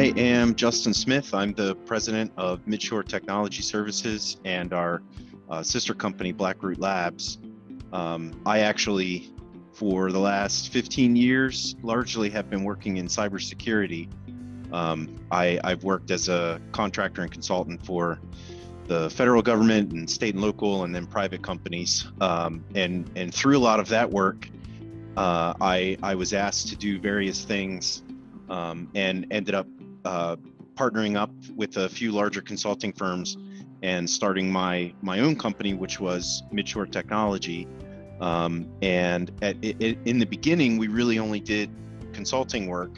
I am Justin Smith. I'm the president of Midshore Technology Services and our sister company, Blackroot Labs. I actually, for the last 15 years, largely have been working in cybersecurity. I've worked as a contractor and consultant for the federal government and state and local, and then private companies. And through a lot of that work, I was asked to do various things and ended up partnering up with a few larger consulting firms and starting my own company, which was Midshore Technology. In the beginning, we really only did consulting work,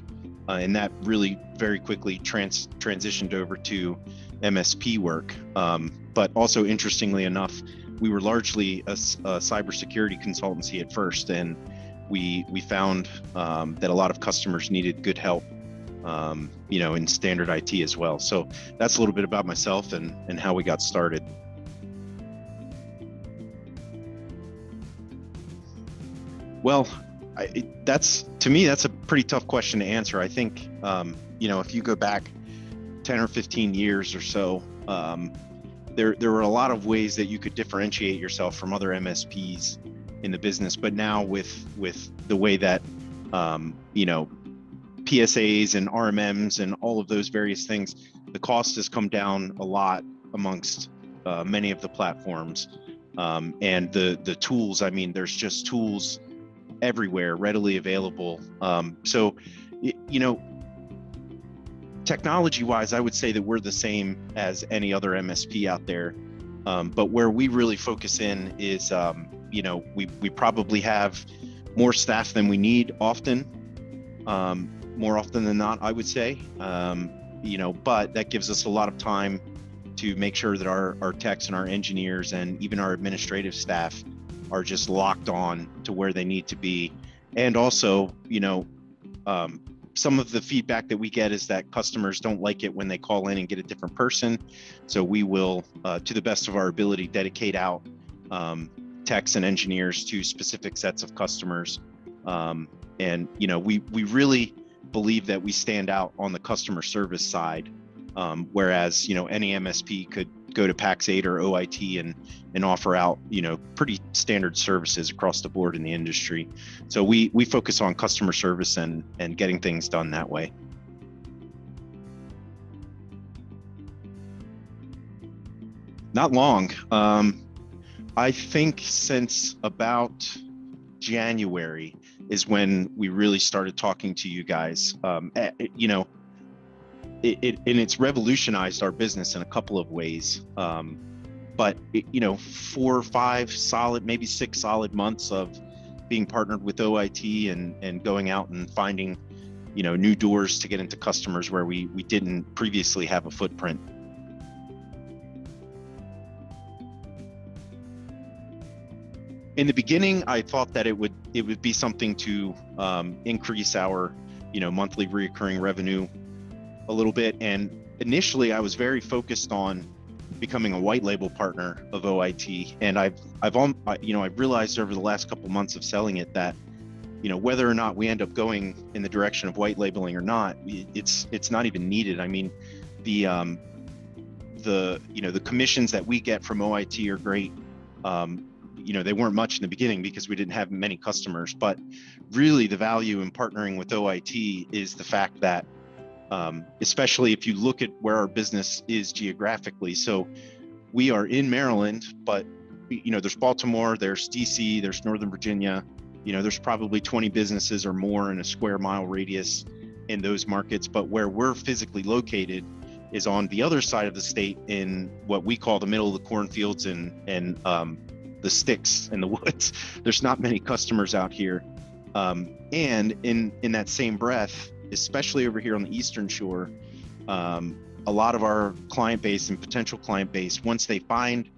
and that really very quickly transitioned over to MSP work. But also, interestingly enough, we were largely a cybersecurity consultancy at first, and we found that a lot of customers needed good help, in standard IT as well. So that's a little bit about myself and how we got started. Well, to me, that's a pretty tough question to answer. I think, if you go back 10 or 15 years or so, there were a lot of ways that you could differentiate yourself from other MSPs in the business. But now with the way that, PSAs and RMMs and all of those various things, the cost has come down a lot amongst many of the platforms. And the tools, there's just tools everywhere readily available. Technology wise, I would say that we're the same as any other MSP out there. But where we really focus in is, we probably have more staff than we need often, more often than not, I would say. But that gives us a lot of time to make sure that our techs and our engineers and even our administrative staff are just locked on to where they need to be. And also, some of the feedback that we get is that customers don't like it when they call in and get a different person. So we will, to the best of our ability, dedicate out techs and engineers to specific sets of customers. We really believe that we stand out on the customer service side, whereas any MSP could go to PAX 8 or OIT and offer out pretty standard services across the board in the industry. So we focus on customer service and getting things done that way. Not long. I think since about January is when we really started talking to you guys. It's revolutionized our business in a couple of ways. But 4 or 5 solid, maybe 6 solid months of being partnered with OIT and going out and finding, new doors to get into customers where we didn't previously have a footprint. In the beginning, I thought that it would be something to increase our, monthly recurring revenue a little bit. And initially, I was very focused on becoming a white label partner of OIT. And I've realized over the last couple of months of selling it that, whether or not we end up going in the direction of white labeling or not, it's not even needed. The commissions that we get from OIT are great. They weren't much in the beginning because we didn't have many customers, but really the value in partnering with OIT is the fact that, especially if you look at where our business is geographically. So we are in Maryland, but there's Baltimore, there's DC, there's Northern Virginia, there's probably 20 businesses or more in a square mile radius in those markets. But where we're physically located is on the other side of the state in what we call the middle of the cornfields and the sticks and the woods. There's not many customers out here. And in that same breath, especially over here on the Eastern Shore, a lot of our client base and potential client base, once they find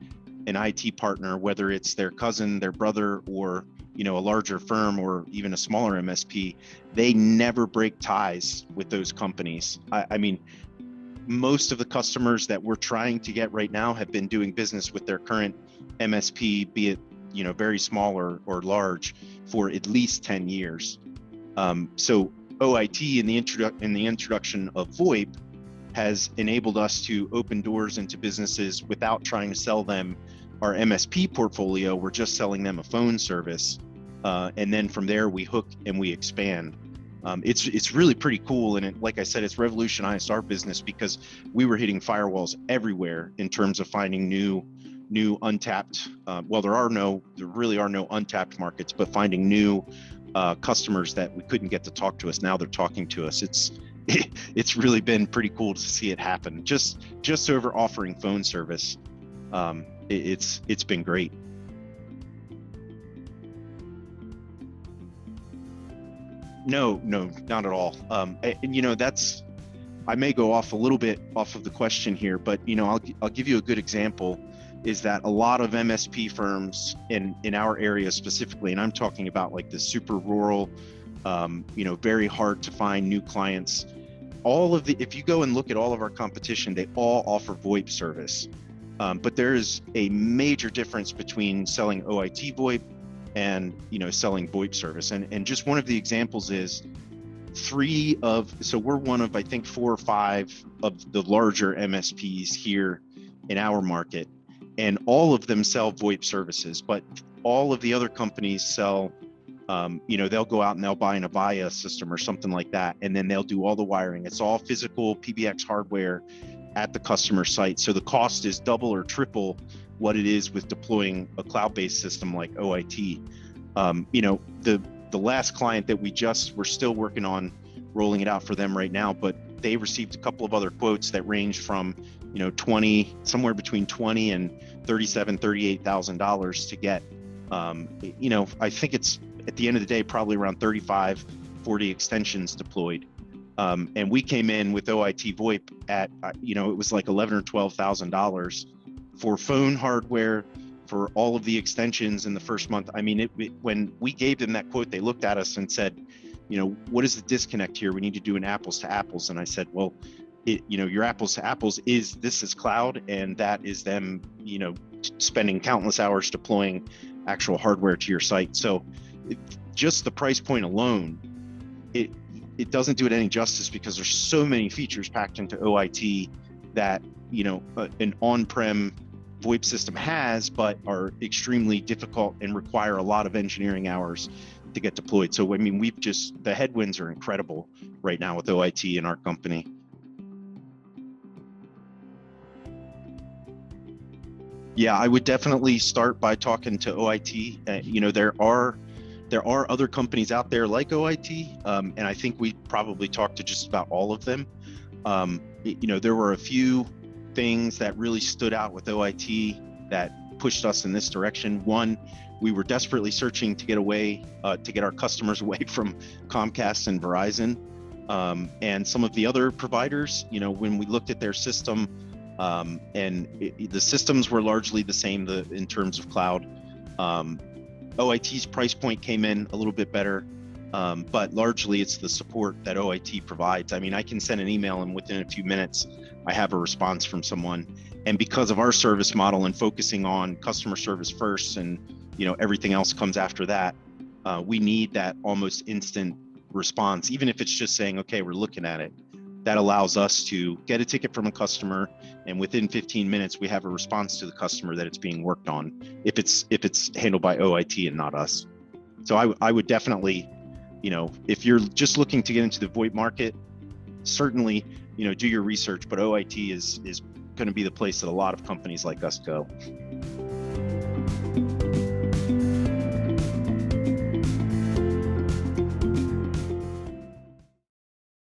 an IT partner, whether it's their cousin, their brother, or a larger firm or even a smaller MSP, they never break ties with those companies. Most of the customers that we're trying to get right now have been doing business with their current MSP, be it very small or large, for at least 10 years. So OIT and the introduction of VoIP has enabled us to open doors into businesses without trying to sell them our MSP portfolio. We're just selling them a phone service. And then from there, we hook and we expand. It's really pretty cool. And like I said, it's revolutionized our business because we were hitting firewalls everywhere in terms of finding new untapped, well, there really are no untapped markets, but finding new customers that we couldn't get to talk to us. Now they're talking to us. It's really been pretty cool to see it happen. Just over offering phone service, it's been great. No, not at all. And I may go off a little bit off of the question here, but I'll give you a good example. Is that a lot of MSP firms in our area specifically, and I'm talking about like the super rural, very hard to find new clients. If you go and look at all of our competition, they all offer VoIP service. But there is a major difference between selling OITVOIP and selling VoIP service. And just one of the examples is so we're one of, I think, 4 or 5 of the larger MSPs here in our market. And all of them sell VoIP services, but all of the other companies sell, they'll go out and they'll buy an Avaya system or something like that, and then they'll do all the wiring. It's all physical PBX hardware at the customer site. So the cost is double or triple what it is with deploying a cloud-based system like OIT. The last client that we're still working on rolling it out for them right now, but they received a couple of other quotes that range from somewhere between $20,000 and $38,000 to get, I think it's at the end of the day, probably around 35, 40 extensions deployed. And we came in with OITVOIP at, it was like $11,000 or $12,000 for phone hardware, for all of the extensions in the first month. I mean, when we gave them that quote, they looked at us and said, what is the disconnect here? We need to do an apples to apples. And I said, well, your apples to apples this is cloud, and that is them, spending countless hours deploying actual hardware to your site. So just the price point alone, it doesn't do it any justice, because there's so many features packed into OIT that, an on-prem VoIP system has, but are extremely difficult and require a lot of engineering hours to get deployed. So, I mean, the headwinds are incredible right now with OIT in our company. Yeah, I would definitely start by talking to OIT. There are other companies out there like OIT, and I think we probably talked to just about all of them. There were a few things that really stood out with OIT that pushed us in this direction. One, we were desperately searching to get our customers away from Comcast and Verizon, and some of the other providers. When we looked at their system, the systems were largely the same in terms of cloud. OIT's price point came in a little bit better, but largely it's the support that OIT provides. I mean, I can send an email and within a few minutes, I have a response from someone. And because of our service model and focusing on customer service first, and everything else comes after that, we need that almost instant response, even if it's just saying, okay, we're looking at it. That allows us to get a ticket from a customer, and within 15 minutes, we have a response to the customer that it's being worked on, if it's handled by OIT and not us. So I would definitely, if you're just looking to get into the VoIP market, certainly, do your research, but OIT is going to be the place that a lot of companies like us go.